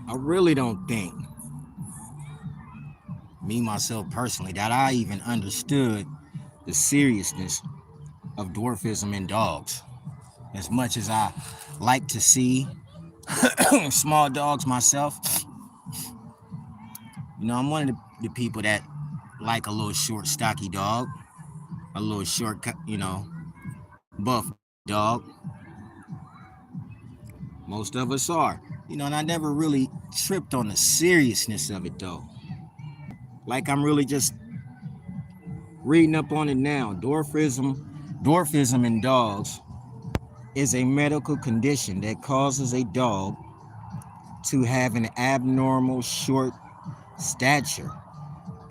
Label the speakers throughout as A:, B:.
A: I really don't think, me myself personally, that I even understood the seriousness of dwarfism in dogs. As much as I like to see small dogs myself, I'm one of the people that like a little short, stocky dog, a little short, buff dog. Most of us are, and I never really tripped on the seriousness of it though. Like I'm really just reading up on it now. Dwarfism in dogs is a medical condition that causes a dog to have an abnormal short stature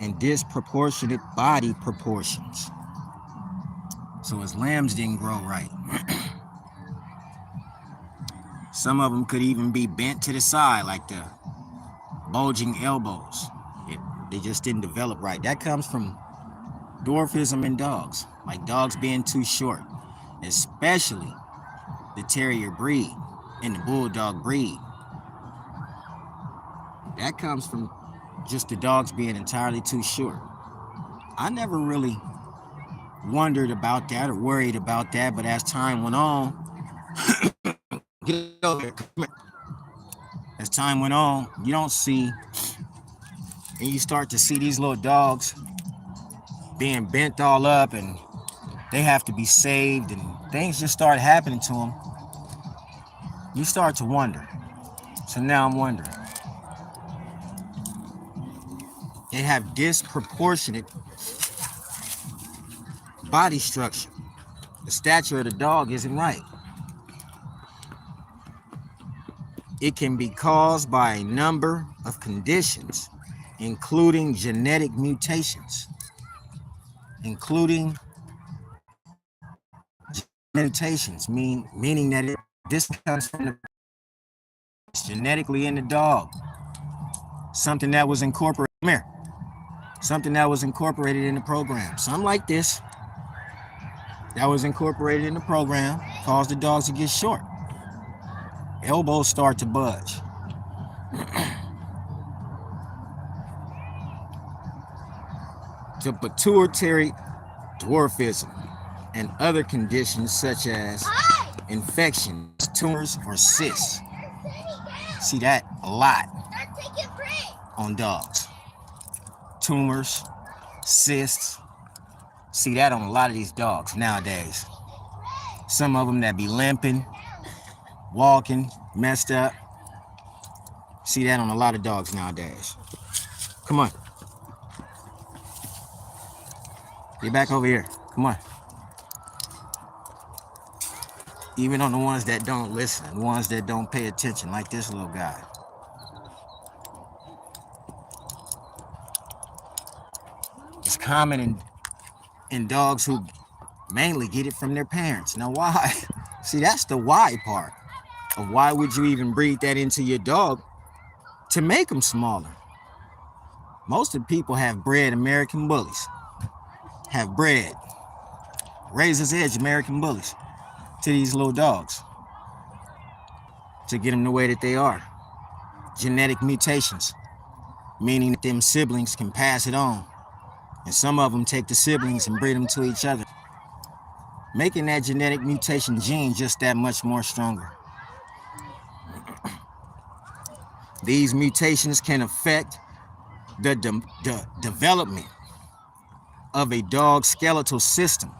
A: and disproportionate body proportions. So his limbs didn't grow right. Some of them could even be bent to the side, like the bulging elbows. They just didn't develop right. That comes from dwarfism in dogs, like dogs being too short, especially the terrier breed and the bulldog breed. That comes from just the dogs being entirely too short. I never really wondered about that or worried about that, but as time went on, get over here, come here. As time went on, you don't see, and you start to see these little dogs being bent all up and they have to be saved and things just start happening to them. You start to wonder. So now I'm wondering. They have disproportionate body structure. The stature of the dog isn't right. It can be caused by a number of conditions, including genetic mutations, including mutations, meaning that this comes from the genetically in the dog. Something that was incorporated. Come here. Something that was incorporated in the program. Something like this that was incorporated in the program caused the dogs to get short. Elbows start to budge. To pituitary dwarfism and other conditions such as infections, tumors, or cysts. See that a lot on dogs. Tumors, cysts. See that on a lot of these dogs nowadays. Some of them that be limping, walking, messed up. See that on a lot of dogs nowadays. Come on. Get back over here. Come on. Even on the ones that don't listen, the ones that don't pay attention, like this little guy. It's common in dogs who mainly get it from their parents. Now why? See, that's the why part of why would you even breed that into your dog to make them smaller. Most of the people have bred American bullies, have bred razor's edge American bullies to these little dogs to get them the way that they are. Genetic mutations, meaning that them siblings can pass it on. And some of them take the siblings and breed them to each other, making that genetic mutation gene just that much more stronger. These mutations can affect the development of a dog's skeletal system,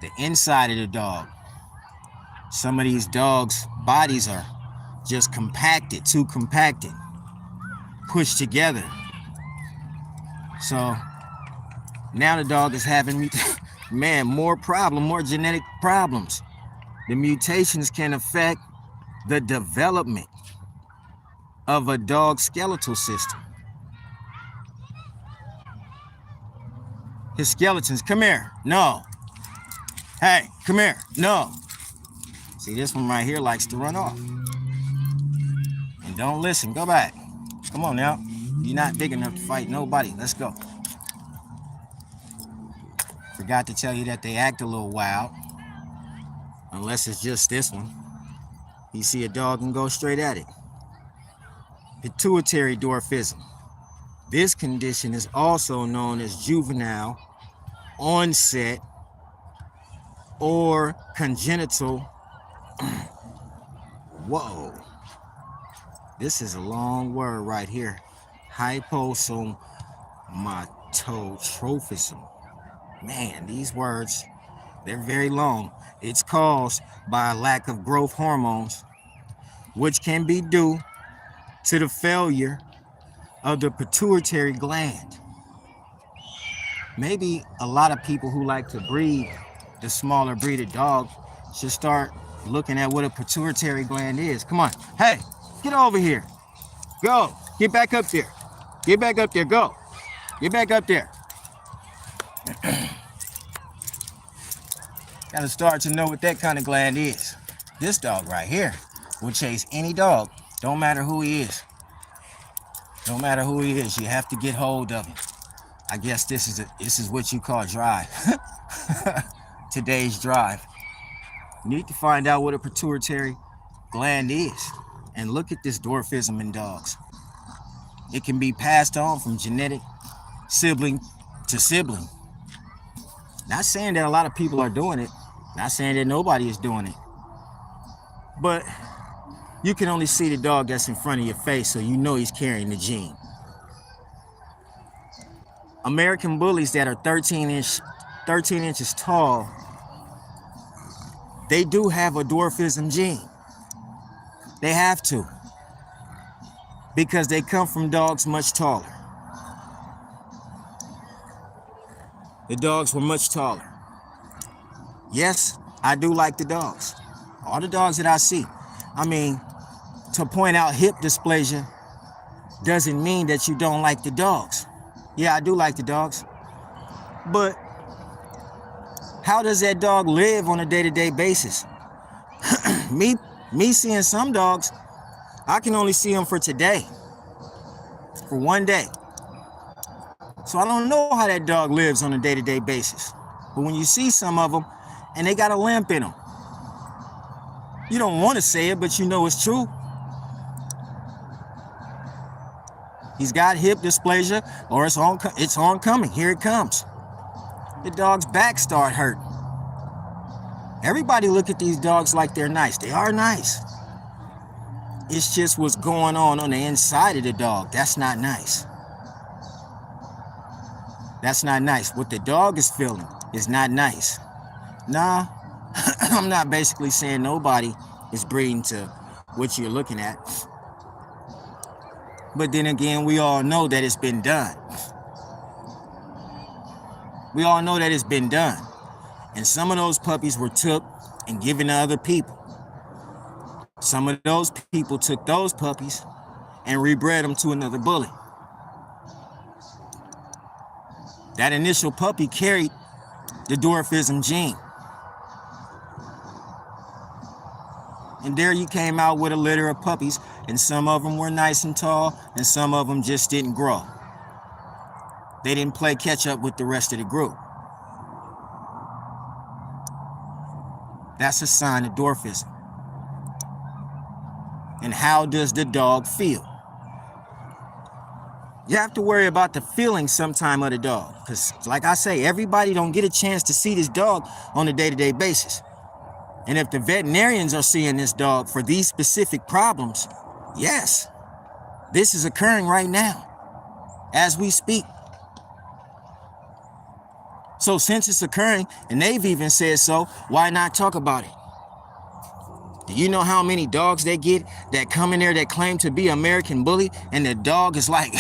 A: the inside of the dog. Some of these dogs' bodies are just compacted, too compacted, pushed together. So now the dog is having, more genetic problems. The mutations can affect the development of a dog's skeletal system. His skeletons, come here, no. Hey, come here, no. See, this one right here likes to run off. And don't listen, go back. Come on now. You're not big enough to fight nobody. Let's go. Forgot to tell you that they act a little wild. Unless it's just this one. You see a dog and go straight at it. Pituitary dwarfism. This condition is also known as juvenile onset or congenital. Whoa, this is a long word right here. Hyposomatotropism. Man, these words, they're very long. It's caused by a lack of growth hormones, which can be due to the failure of the pituitary gland. Maybe a lot of people who like to breed the smaller breeded dog should start looking at what a pituitary gland is. Come on, hey, get over here. Go, get back up there. Get back up there, go. Get back up there. Gotta start to know what that kind of gland is. This dog right here will chase any dog, don't matter who he is. Don't matter who he is, you have to get hold of him. I guess this is what you call drive. Today's drive. You need to find out what a pituitary gland is and look at this dwarfism in dogs. It can be passed on from genetic sibling to sibling. Not saying that a lot of people are doing it, not saying that nobody is doing it, but you can only see the dog that's in front of your face, so you know he's carrying the gene. American bullies that are 13 inches tall, they do have a dwarfism gene. They have to, because they come from dogs much taller. The dogs were much taller. Yes, I do like the dogs. All the dogs that I see. I mean, to point out hip dysplasia doesn't mean that you don't like the dogs. Yeah, I do like the dogs. But how does that dog live on a day-to-day basis? Me seeing some dogs, I can only see them for today, for one day. So I don't know how that dog lives on a day-to-day basis. But when you see some of them and they got a limp in them, you don't want to say it, but you know it's true. He's got hip dysplasia, or it's oncoming. Here it comes. The dog's back start hurting. Everybody look at these dogs like they're nice. They are nice. It's just what's going on the inside of the dog. That's not nice. That's not nice. What the dog is feeling is not nice. Nah, I'm not basically saying nobody is breeding to what you're looking at. But then again, we all know that it's been done. We all know that it's been done. And some of those puppies were took and given to other people. Some of those people took those puppies and rebred them to another bully. That initial puppy carried the dwarfism gene. And there you came out with a litter of puppies, and some of them were nice and tall, and some of them just didn't grow. They didn't play catch up with the rest of the group. That's a sign of dwarfism. And how does the dog feel? You have to worry about the feeling sometime of the dog, because like I say, everybody don't get a chance to see this dog on a day-to-day basis. And if the veterinarians are seeing this dog for these specific problems, yes, this is occurring right now, as we speak. So since it's occurring, and they've even said so, why not talk about it? Do you know how many dogs they get that come in there that claim to be American Bully, and the dog is like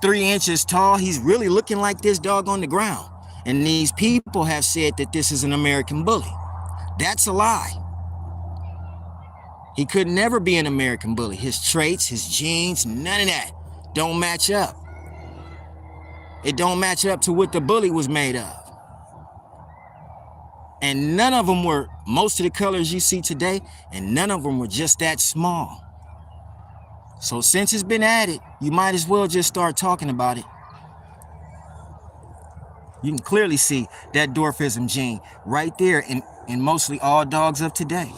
A: 3 inches tall? He's really looking like this dog on the ground. And these people have said that this is an American Bully. That's a lie. He could never be an American Bully. His traits, his genes, none of that don't match up. It don't match up to what the bully was made of. And none of them were most of the colors you see today, and none of them were just that small. So since it's been added, you might as well just start talking about it. You can clearly see that dwarfism gene right there in mostly all dogs of today.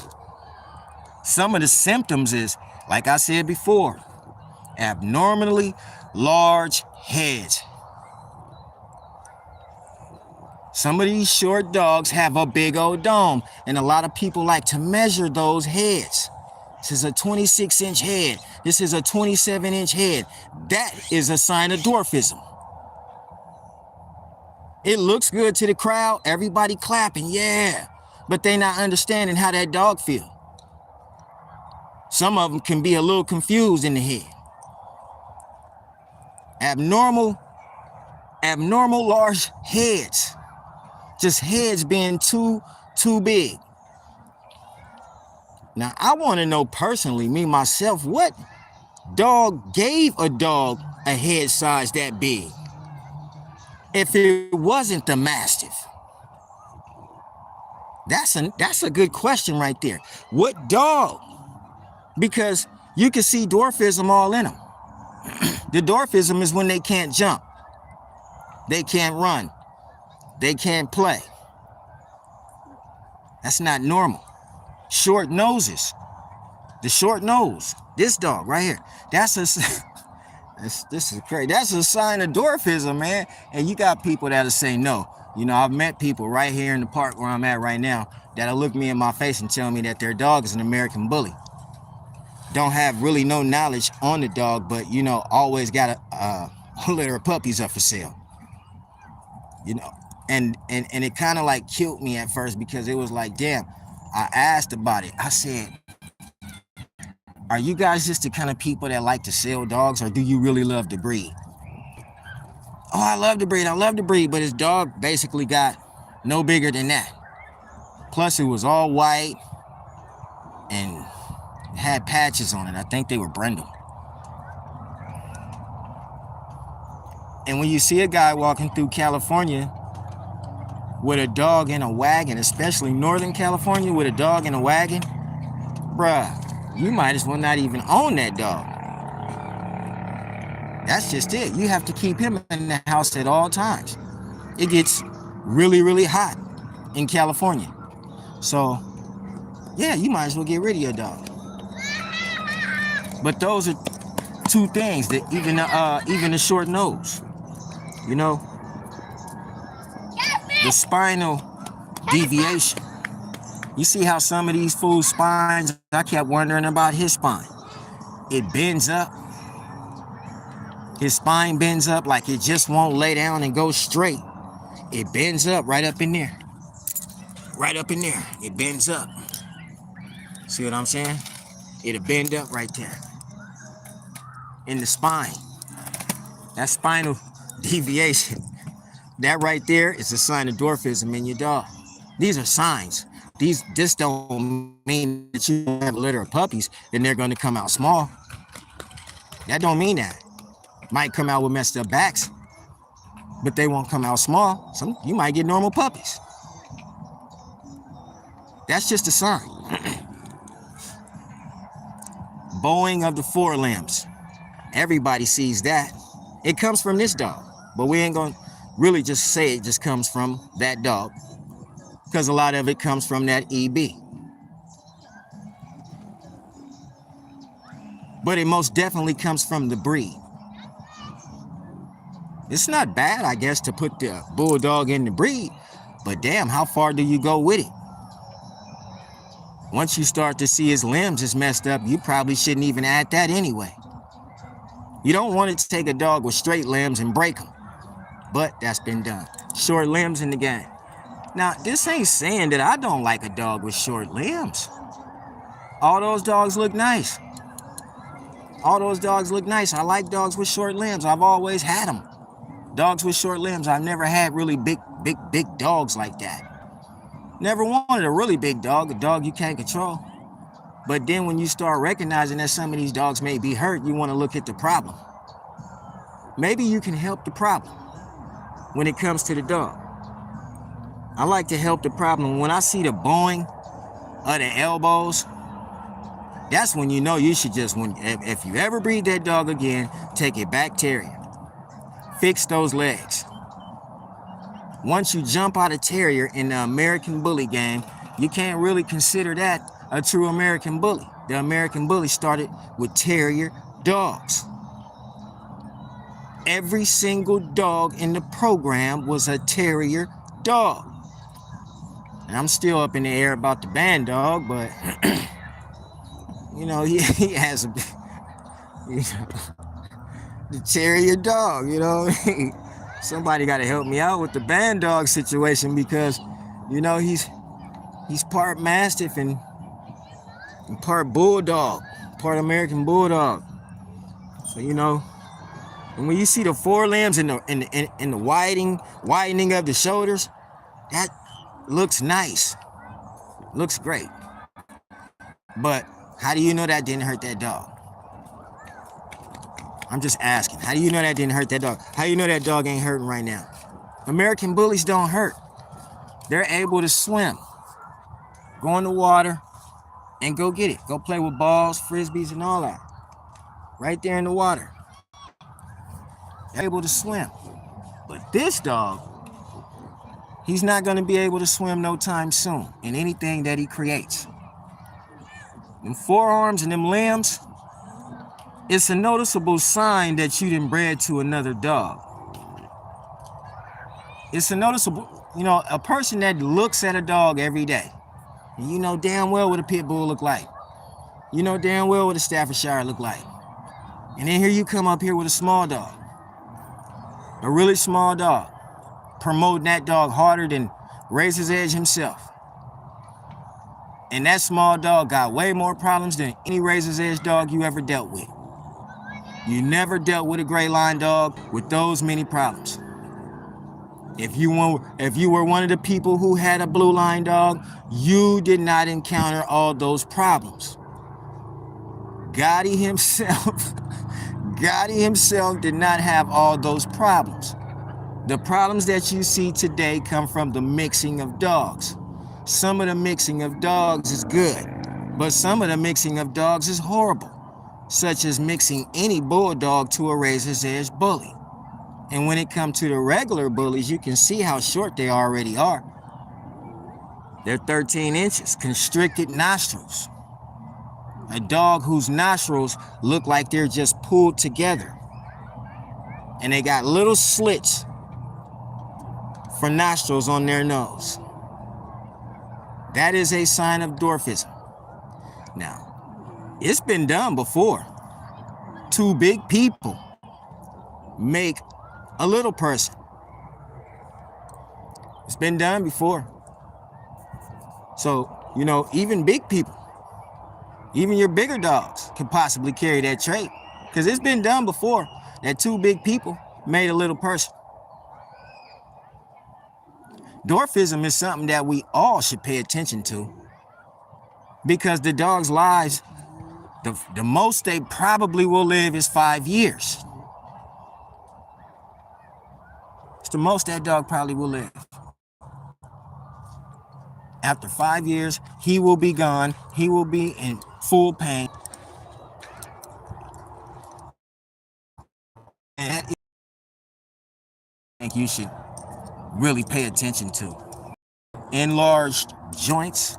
A: Some of the symptoms is, like I said before, Abnormally large heads. Some of these short dogs have a big old dome, and a lot of people like to measure those heads. This is a 26-inch head. This is a 27-inch head. That is a sign of dwarfism. It looks good to the crowd, everybody clapping, yeah, but they not understanding how that dog feel. Some of them can be a little confused in the head. Abnormal large heads. Just heads being too big. Now, I want to know personally, me, myself, what dog gave a dog a head size that big? If it wasn't the Mastiff. That's a good question right there. What dog? Because you can see dwarfism all in them. The dwarfism is when they can't jump. They can't run. They can't play. That's not normal. Short noses. The short nose. This dog right here. This is crazy. That's a sign of dwarfism, man. And you got people that'll say no. You know, I've met people right here in the park where I'm at right now that'll look me in my face and tell me that their dog is an American bully. Don't have really no knowledge on the dog, but, you know, always got a litter of puppies up for sale. You know, and it kind of like killed me at first because it was like, damn, I asked about it. I said, are you guys just the kind of people that like to sell dogs, or do you really love the breed? Oh, I love the breed, but his dog basically got no bigger than that. Plus, it was all white and had patches on it. I think they were brindle. And when you see a guy walking through California with a dog in a wagon, especially Northern California with a dog in a wagon, bruh, you might as well not even own that dog. That's just it. You have to keep him in the house at all times. It gets really, really hot in California. So, yeah, you might as well get rid of your dog. But those are two things that even the short nose, you know, the spinal deviation. You see how some of these fools' spines, I kept wondering about his spine. It bends up. His spine bends up like it just won't lay down and go straight. It bends up right up in there. Right up in there. It bends up. See what I'm saying? It'll bend up right there. In the spine. That spinal deviation. That right there is a sign of dwarfism in your dog. These are signs. This don't mean that you have a litter of puppies and they're going to come out small. That don't mean that. Might come out with messed up backs, but they won't come out small. You might get normal puppies. That's just a sign. Bowing of the forelimbs. Everybody sees that. It comes from this dog, but we ain't going to really just say it just comes from that dog, because a lot of it comes from that EB. But it most definitely comes from the breed. It's not bad, I guess, to put the bulldog in the breed, but damn, how far do you go with it? Once you start to see his limbs is messed up, you probably shouldn't even add that anyway. You don't want to take a dog with straight limbs and break them, but that's been done. Short limbs in the game. Now, this ain't saying that I don't like a dog with short limbs. All those dogs look nice. All those dogs look nice. I like dogs with short limbs. I've always had them. Dogs with short limbs. I've never had really big dogs like that. Never wanted a really big dog, a dog you can't control. But then when you start recognizing that some of these dogs may be hurt, you want to look at the problem. Maybe you can help the problem when it comes to the dog. I like to help the problem. When I see the bowing of the elbows, that's when you know you should just, if you ever breed that dog again, take it back terrier. Fix those legs. Once you jump out of terrier in the American bully game, you can't really consider that a true American bully. The American bully started with terrier dogs. Every single dog in the program was a terrier dog. And I'm still up in the air about the band dog, but you know, he has a you know, the terrier dog, you know. Somebody got to help me out with the band dog situation because, you know, he's part Mastiff and part Bulldog, part American Bulldog. So, you know, and when you see the forelimbs and the widening of the shoulders, that looks nice, looks great. But how do you know that didn't hurt that dog? I'm just asking. How do you know that didn't hurt that dog? How do you know that dog ain't hurting right now? American bullies don't hurt. They're able to swim, go in the water, and go get it. Go play with balls, frisbees, and all that. Right there in the water. They're able to swim. But this dog, he's not going to be able to swim no time soon in anything that he creates. Them forearms and them limbs, it's a noticeable sign that you done bred to another dog. It's a noticeable, you know, a person that looks at a dog every day, and you know damn well what a pit bull look like. You know damn well what a Staffordshire look like. And then here you come up here with a small dog, a really small dog, promoting that dog harder than Razor's Edge himself. And that small dog got way more problems than any Razor's Edge dog you ever dealt with. You never dealt with a gray line dog with those many problems. If you were one of the people who had a blue line dog, you did not encounter all those problems. Gotti himself did not have all those problems. The problems that you see today come from the mixing of dogs. Some of the mixing of dogs is good, but some of the mixing of dogs is horrible, such as mixing any bulldog to a Razor's Edge bully. And when it comes to the regular bullies, you can see how short they already are. They're 13 inches, constricted nostrils. A dog whose nostrils look like they're just pulled together. And they got little slits for nostrils on their nose. That is a sign of dwarfism. Now, it's been done before. Two big people make a little person. It's been done before. So, you know, even big people, even your bigger dogs can possibly carry that trait. Because it's been done before that two big people made a little person. Dwarfism is something that we all should pay attention to. Because the dog's lives, the most they probably will live is 5 years. It's the most that dog probably will live. After 5 years, he will be gone. He will be in full pain. And that is I think you should really pay attention to. Enlarged joints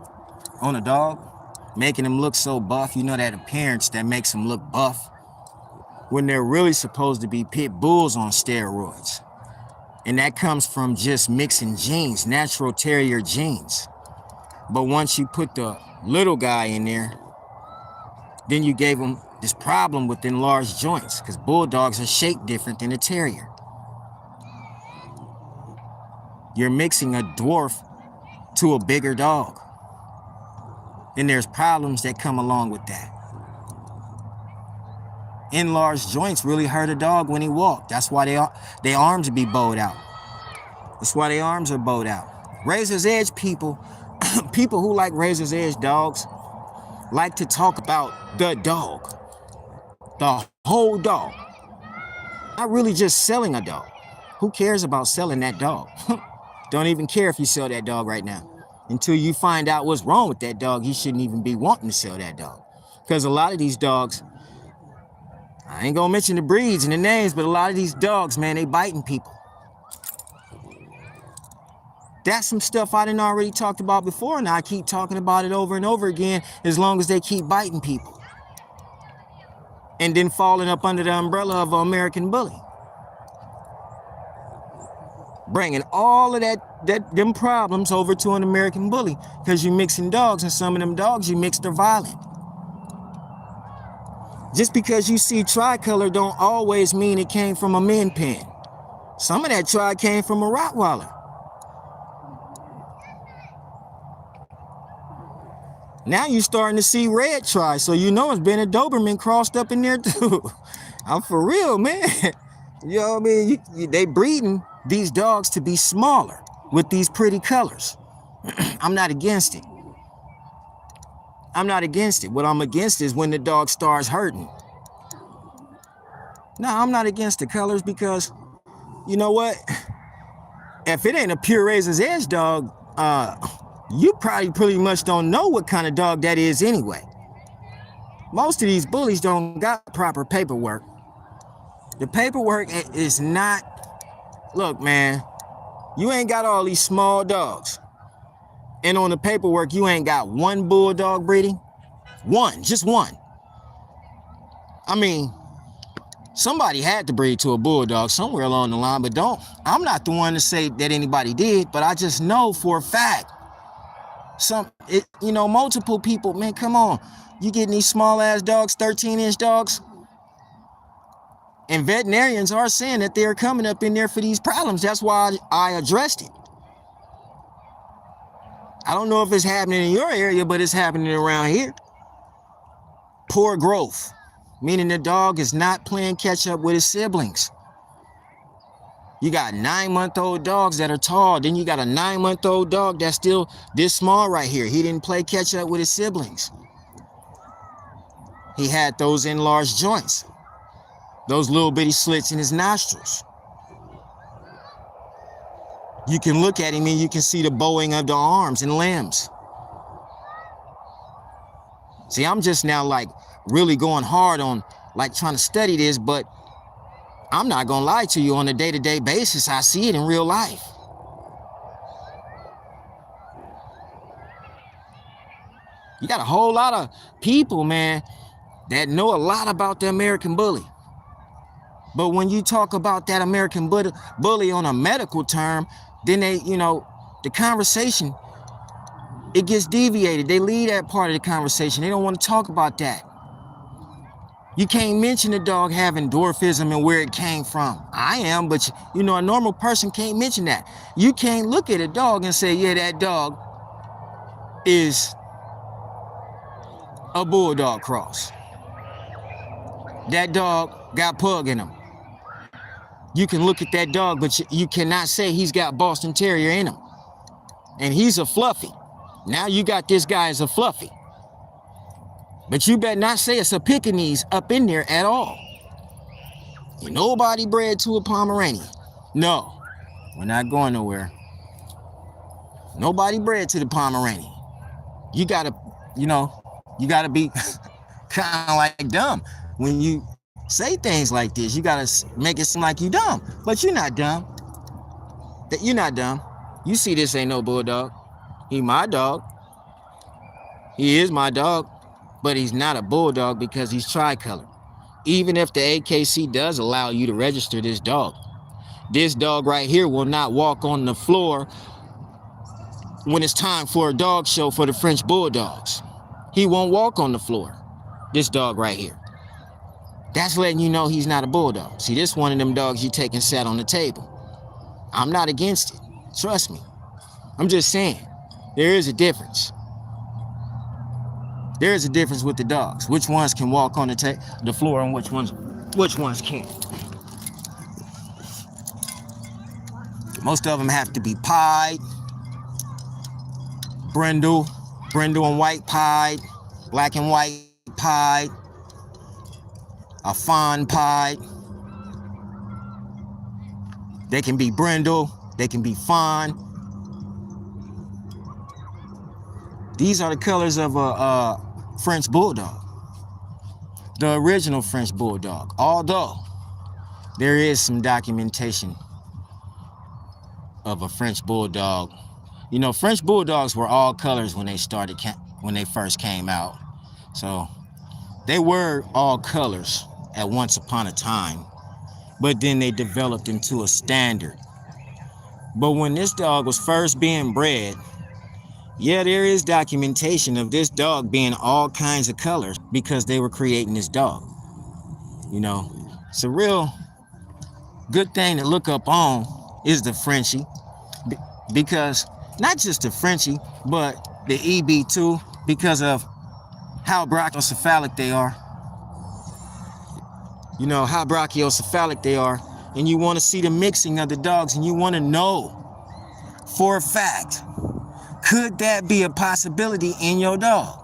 A: on a dog, making them look so buff. You know that appearance that makes them look buff when they're really supposed to be pit bulls on steroids. And that comes from just mixing genes, natural terrier genes. But once you put the little guy in there, then you gave him this problem with enlarged joints because bulldogs are shaped different than a terrier. You're mixing a dwarf to a bigger dog. And there's problems that come along with that. Enlarged joints really hurt a dog when he walked. That's why their arms be bowed out. That's why their arms are bowed out. Razor's Edge people, people who like Razor's Edge dogs, like to talk about the dog. The whole dog. Not really just selling a dog. Who cares about selling that dog? Don't even care if you sell that dog right now. Until you find out what's wrong with that dog, you shouldn't even be wanting to sell that dog. Because a lot of these dogs, I ain't gonna mention the breeds and the names, but a lot of these dogs, man, they biting people. That's some stuff I done already talked about before, and I keep talking about it over and over again as long as they keep biting people. And then falling up under the umbrella of an American bully. bringing all of them problems over to an American bully because you're mixing dogs, and some of them dogs you mixed are violent. Just because you see tricolor don't always mean it came from a min pin. Some of that tri came from a Rottweiler. Now you're starting to see red tri, so you know it's been a Doberman crossed up in there too. I'm for real, man. You know what I mean? They breeding these dogs to be smaller with these pretty colors. I'm not against it. I'm not against it. What I'm against is when the dog starts hurting. No, I'm not against the colors because, you know what? If it ain't a pure Razor's Edge dog, you probably pretty much don't know what kind of dog that is anyway. Most of these bullies don't got proper paperwork. The paperwork is not, look, man, you ain't got all these small dogs. And on the paperwork, you ain't got one bulldog breeding. One, just one. I mean, somebody had to breed to a bulldog somewhere along the line, but I'm not the one to say that anybody did, but I just know for a fact. Multiple people, man, come on. You getting these small ass dogs, 13-inch dogs? And veterinarians are saying that they're coming up in there for these problems. That's why I addressed it. I don't know if it's happening in your area, but it's happening around here. Poor growth, meaning the dog is not playing catch up with his siblings. You got 9-month-old dogs that are tall. Then you got a 9-month-old dog that's still this small right here. He didn't play catch up with his siblings. He had those enlarged joints, those little bitty slits in his nostrils. You can look at him and you can see the bowing of the arms and limbs. See, I'm just now like really going hard on like trying to study this, but I'm not gonna lie to you, on a day-to-day basis, I see it in real life. You got a whole lot of people, man, that know a lot about the American bully. But when you talk about that American bully on a medical term, then the conversation, it gets deviated. They leave that part of the conversation. They don't want to talk about that. You can't mention the dog having dwarfism and where it came from. I am, but a normal person can't mention that. You can't look at a dog and say, yeah, that dog is a bulldog cross. That dog got pug in him. You can look at that dog, but you cannot say he's got Boston Terrier in him. And he's a fluffy. Now you got this guy as a fluffy. But you better not say it's a Pekingese up in there at all. Nobody bred to a Pomeranian. No, we're not going nowhere. Nobody bred to the Pomeranian. You gotta be kind of like dumb when you say things like this. You gotta make it seem like you dumb, but you're not dumb. You're not dumb. You see this ain't no bulldog. He my dog. He is my dog, but he's not a bulldog because he's tricolored. Even if the AKC does allow you to register this dog right here will not walk on the floor when it's time for a dog show for the French Bulldogs. He won't walk on the floor. This dog right here. That's letting you know he's not a bulldog. See, this one of them dogs you take and sat on the table. I'm not against it. Trust me. I'm just saying, there is a difference. There is a difference with the dogs. Which ones can walk on the floor and which ones can't. Most of them have to be pied, brindle and white pied, black and white pied, a fawn pied. They can be brindle, they can be fawn. These are the colors of a French Bulldog, the original French Bulldog. Although there is some documentation of a French Bulldog. French Bulldogs were all colors when they first came out. So they were all colors at once upon a time, but then they developed into a standard But when this dog was first being bred, yeah, there is documentation of this dog being all kinds of colors because they were creating this dog. You know, it's a real good thing to look up on is the Frenchie, because not just the Frenchie, but the EB2, because of how brachiocephalic they are. You know, how brachiocephalic they are. And you want to see the mixing of the dogs, and you want to know for a fact, could that be a possibility in your dog?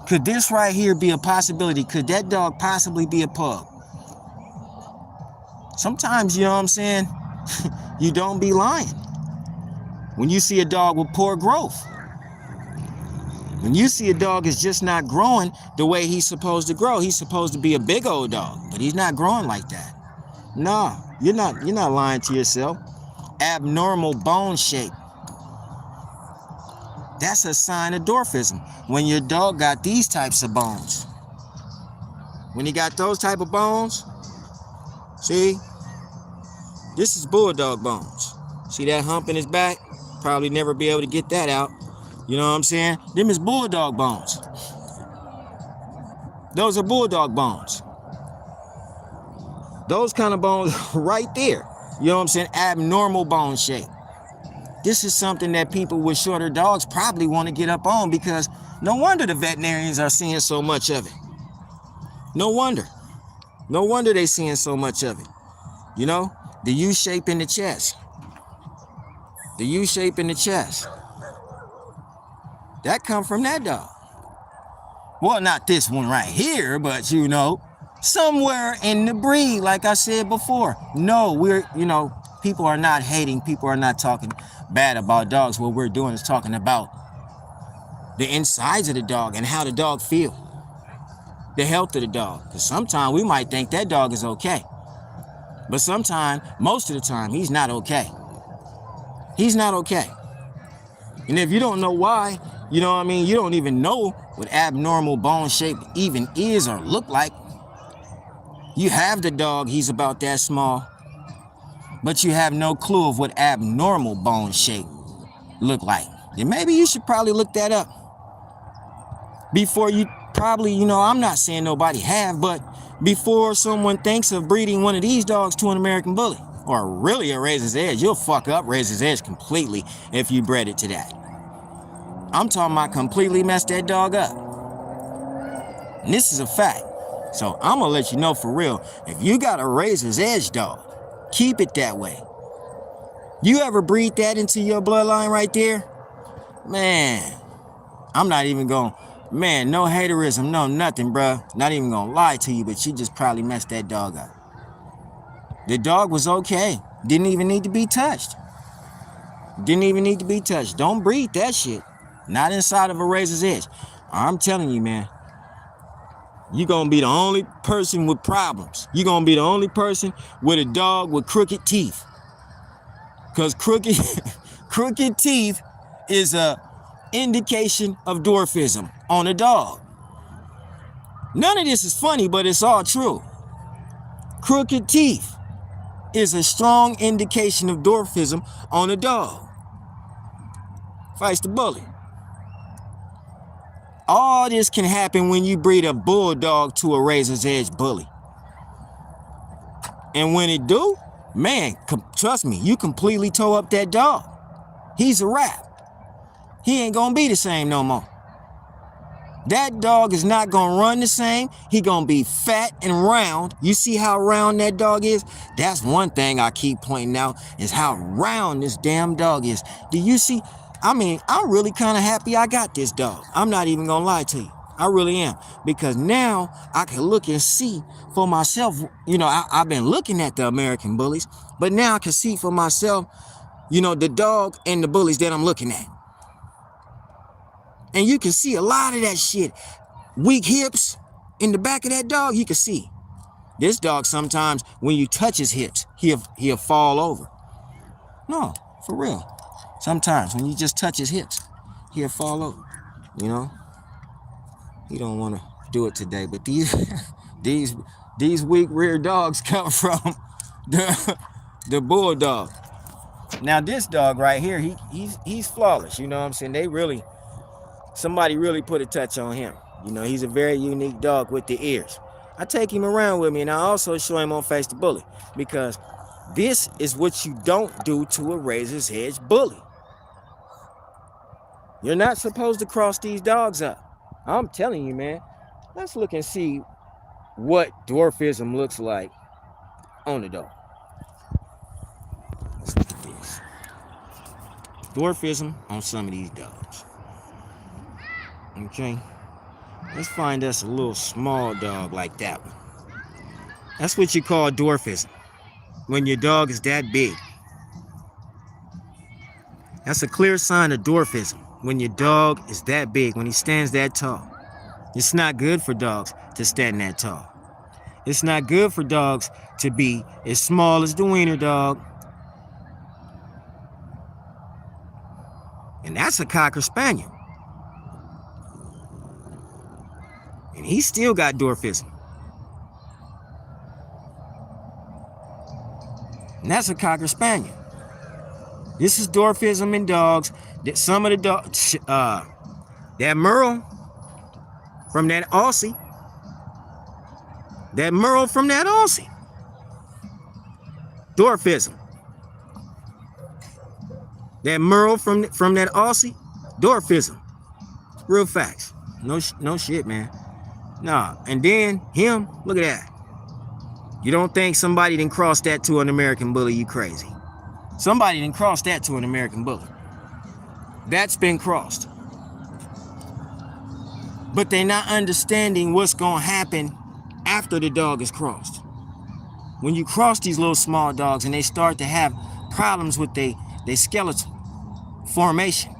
A: Could this right here be a possibility? Could that dog possibly be a pug? Sometimes, you know what I'm saying, you don't be lying. When you see a dog with poor growth, when you see a dog is just not growing the way he's supposed to grow, he's supposed to be a big old dog, but he's not growing like that. No, you're not lying to yourself. Abnormal bone shape. That's a sign of dwarfism. When your dog got these types of bones. When he got those type of bones, see, this is bulldog bones. See that hump in his back? Probably never be able to get that out. You know what I'm saying? Them is bulldog bones. Those are bulldog bones. Those kind of bones right there. You know what I'm saying? Abnormal bone shape. This is something that people with shorter dogs probably want to get up on, because no wonder the veterinarians are seeing so much of it. No wonder. No wonder they seeing so much of it. You know, the U shape in the chest. The U shape in the chest. That come from that dog. Well, not this one right here, but you know, somewhere in the breed, like I said before. No, people are not hating. People are not talking bad about dogs. What we're doing is talking about the insides of the dog and how the dog feel. The health of the dog. Because sometimes we might think that dog is okay. But sometimes, most of the time, he's not okay. He's not okay. And if you don't know why, you know what I mean, you don't even know what abnormal bone shape even is or look like. You have the dog, he's about that small, but you have no clue of what abnormal bone shape look like. Then maybe you should probably look that up before you probably, you know, I'm not saying nobody have, but before someone thinks of breeding one of these dogs to an American Bully, or really a Razor's Edge. You'll fuck up Razor's Edge completely if you bred it to that. I'm talking about completely mess that dog up. And this is a fact. So I'm gonna let you know for real, if you got a Razor's Edge dog, keep it that way. You ever breed that into your bloodline right there? Man, I'm not even gonna, man, no haterism, no nothing, bruh. Not even gonna lie to you, but you just probably messed that dog up. The dog was okay. Didn't even need to be touched. Didn't even need to be touched. Don't breed that shit. Not inside of a Razor's Edge. I'm telling you, man. You're going to be the only person with problems. You're going to be the only person with a dog with crooked teeth. Because crooked teeth is a indication of dwarfism on a dog. None of this is funny, but it's all true. Crooked teeth is a strong indication of dwarfism on a dog. Fights the bully. All this can happen when you breed a bulldog to a Razor's Edge bully. And when it do, man, trust me, you completely toe up that dog. He's a wrap. He ain't gonna be the same no more. That dog is not gonna run the same. He gonna be fat and round. You see how round that dog is? That's one thing I keep pointing out, is how round this damn dog is. Do you see? I mean, I'm really kind of happy I got this dog. I'm not even gonna lie to you. I really am. Because now I can look and see for myself. You know, I've been looking at the American Bullies, but now I can see for myself, you know, the dog and the bullies that I'm looking at. And you can see a lot of that shit. Weak hips in the back of that dog, you can see. This dog sometimes, when you touch his hips, he'll fall over. No, for real. Sometimes when you just touch his hips, he'll fall over. You know? He don't want to do it today, but these weak rear dogs come from the bulldog. Now this dog right here, he's flawless. You know what I'm saying? Somebody really put a touch on him. You know, he's a very unique dog with the ears. I take him around with me, and I also show him on Face the Bully, because this is what you don't do to a razor's edge bully. You're not supposed to cross these dogs up. I'm telling you, man. Let's look and see what dwarfism looks like on the dog. Let's look at this. Dwarfism on some of these dogs. Okay. Let's find us a little small dog like that one. That's what you call dwarfism, when your dog is that big. That's a clear sign of dwarfism, when your dog is that big, when he stands that tall. It's not good for dogs to stand that tall. It's not good for dogs to be as small as the wiener dog. And that's a Cocker Spaniel. And he still got dwarfism. And that's a Cocker Spaniel. This is dwarfism in dogs. That some of the dogs, that Merle from that Aussie, dwarfism. That Merle from that Aussie, dwarfism. Real facts. No shit, man. Nah, and then him, look at that. You don't think somebody didn't cross that to an American bully, you crazy. Somebody didn't cross that to an American bully. That's been crossed. But they're not understanding what's going to happen after the dog is crossed. When you cross these little small dogs and they start to have problems with their skeletal formation,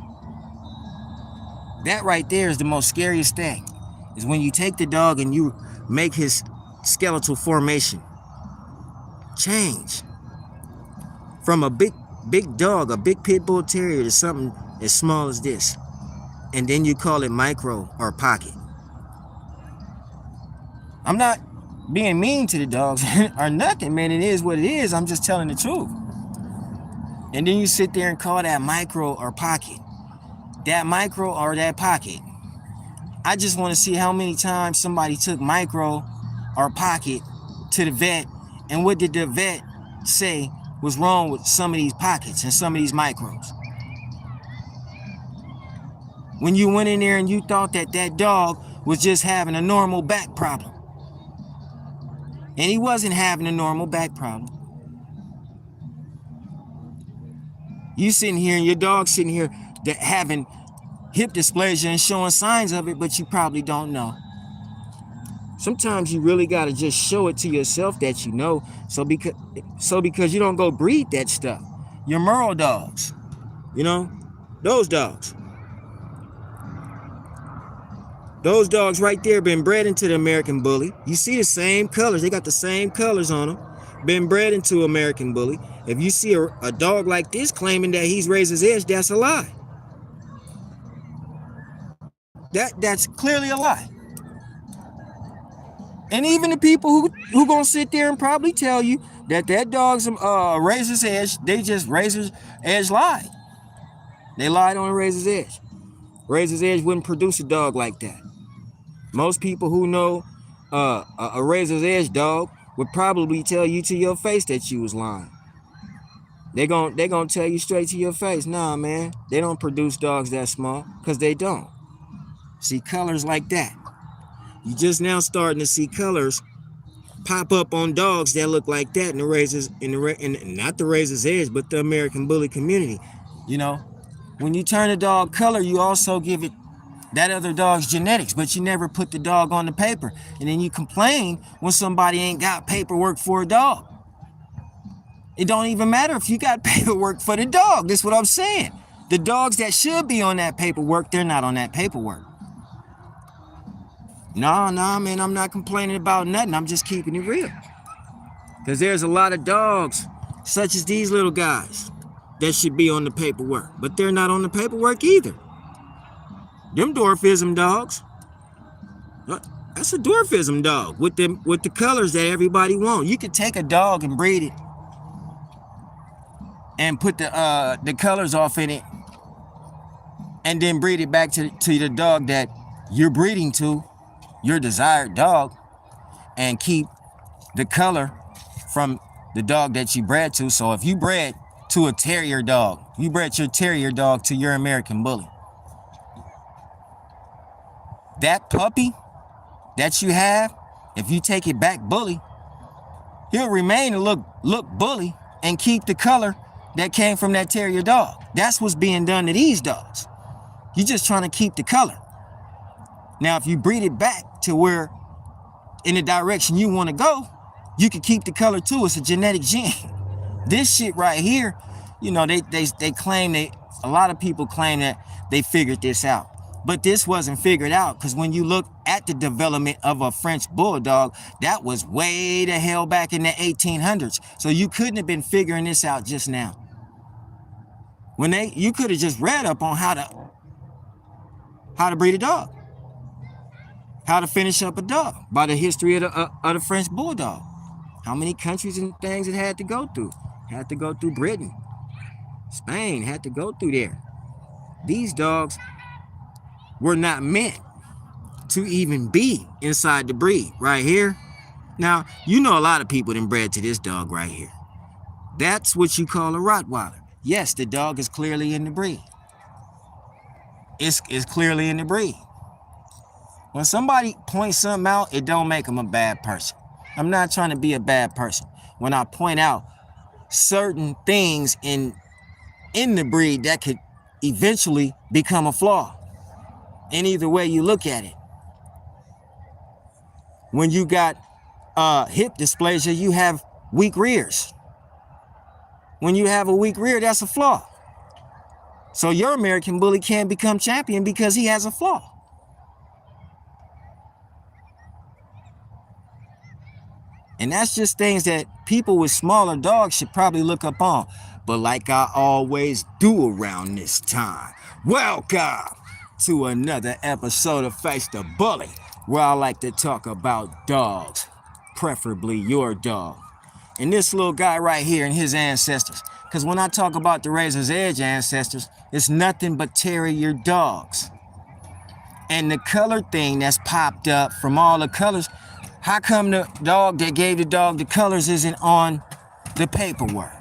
A: that right there is the most scariest thing, is when you take the dog and you make his skeletal formation change from a big dog, a big pit bull terrier, to something as small as this, and then you call it micro or pocket. I'm not being mean to the dogs or nothing, man. It is what it is. I'm just telling the truth. And then you sit there and call that micro or pocket. That micro or that pocket. I just want to see how many times somebody took micro or pocket to the vet, and what did the vet say was wrong with some of these pockets and some of these micros. When you went in there and you thought that dog was just having a normal back problem. And he wasn't having a normal back problem. You sitting here and your dog sitting here having hip dysplasia and showing signs of it, but you probably don't know. Sometimes you really got to just show it to yourself that you know, so because you don't go breed that stuff. Your Merle dogs, you know, those dogs right there been bred into the American bully. You see the same colors. They got the same colors on them. Been bred into American bully. If you see a dog like this claiming that he's razor's edge, that's a lie. That's clearly a lie. And even the people who gonna sit there and probably tell you that dog's razor's edge, they just razor's edge lied. They lied on a razor's edge. Razor's edge wouldn't produce a dog like that. Most people who know a razor's edge dog would probably tell you to your face that you was lying. They gonna tell you straight to your face, nah, man, they don't produce dogs that small, because they don't. See colors like that. You just now starting to see colors pop up on dogs that look like that in the razors, not the razor's edge, but the American bully community. You know, when you turn a dog color, you also give it that other dog's genetics, but you never put the dog on the paper. And then you complain when somebody ain't got paperwork for a dog. It don't even matter if you got paperwork for the dog. That's what I'm saying. The dogs that should be on that paperwork, they're not on that paperwork. Nah, man, I'm not complaining about nothing. I'm just keeping it real. Because there's a lot of dogs, such as these little guys, that should be on the paperwork. But they're not on the paperwork either. Them dwarfism dogs. That's a dwarfism dog with the colors that everybody wants. You could take a dog and breed it and put the colors off in it, and then breed it back to the dog that you're breeding to, your desired dog, and keep the color from the dog that you bred to. So if you bred to a terrier dog, you bred your terrier dog to your American Bully, that puppy that you have, if you take it back bully, he'll remain and look bully and keep the color that came from that terrier dog. That's what's being done to these dogs. You're just trying to keep the color. Now, if you breed it back to where in the direction you want to go, you can keep the color too. It's a genetic gene. This shit right here, you know, they claim a lot of people claim that they figured this out. But this wasn't figured out, because when you look at the development of a French Bulldog, that was way the hell back in the 1800s. So you couldn't have been figuring this out just now. You could have just read up on how to breed a dog, how to finish up a dog by the history of the French Bulldog. How many countries and things it had to go through. Had to go through Britain, Spain, had to go through there. These dogs were not meant to even be inside the breed right here. Now, you know a lot of people done bred to this dog right here. That's what you call a Rottweiler. Yes, the dog is clearly in the breed. It's clearly in the breed. When somebody points something out, it don't make them a bad person. I'm not trying to be a bad person. When I point out certain things in the breed that could eventually become a flaw, in either way you look at it. When you got hip dysplasia, you have weak rears. When you have a weak rear, that's a flaw. So your American Bully can't become champion because he has a flaw. And that's just things that people with smaller dogs should probably look up on. But like I always do around this time, welcome to another episode of Face the Bully, where I like to talk about dogs, preferably your dog. And this little guy right here and his ancestors. Because when I talk about the Razor's Edge ancestors, it's nothing but terrier dogs. And the color thing that's popped up from all the colors, how come the dog that gave the dog the colors isn't on the paperwork?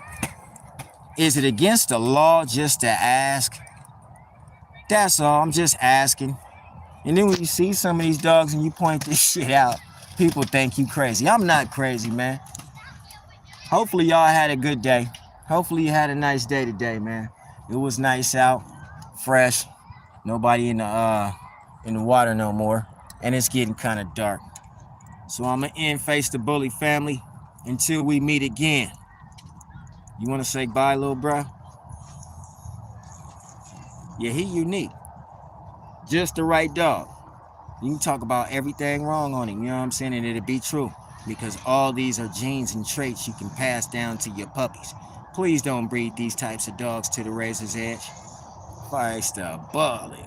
A: Is it against the law just to ask? That's all, I'm just asking. And then when you see some of these dogs and you point this shit out, people think you crazy. I'm not crazy, man. Hopefully y'all had a good day. Hopefully you had a nice day today, man. It was nice out, fresh, nobody in the water no more, and it's getting kind of dark. So I'm gonna end Face the Bully, family, until we meet again. You wanna say bye, little bro? Yeah, he unique. Just the right dog. You can talk about everything wrong on him, you know what I'm saying, and it'll be true. Because all these are genes and traits you can pass down to your puppies. Please don't breed these types of dogs to the Razor's Edge. Face the Bully.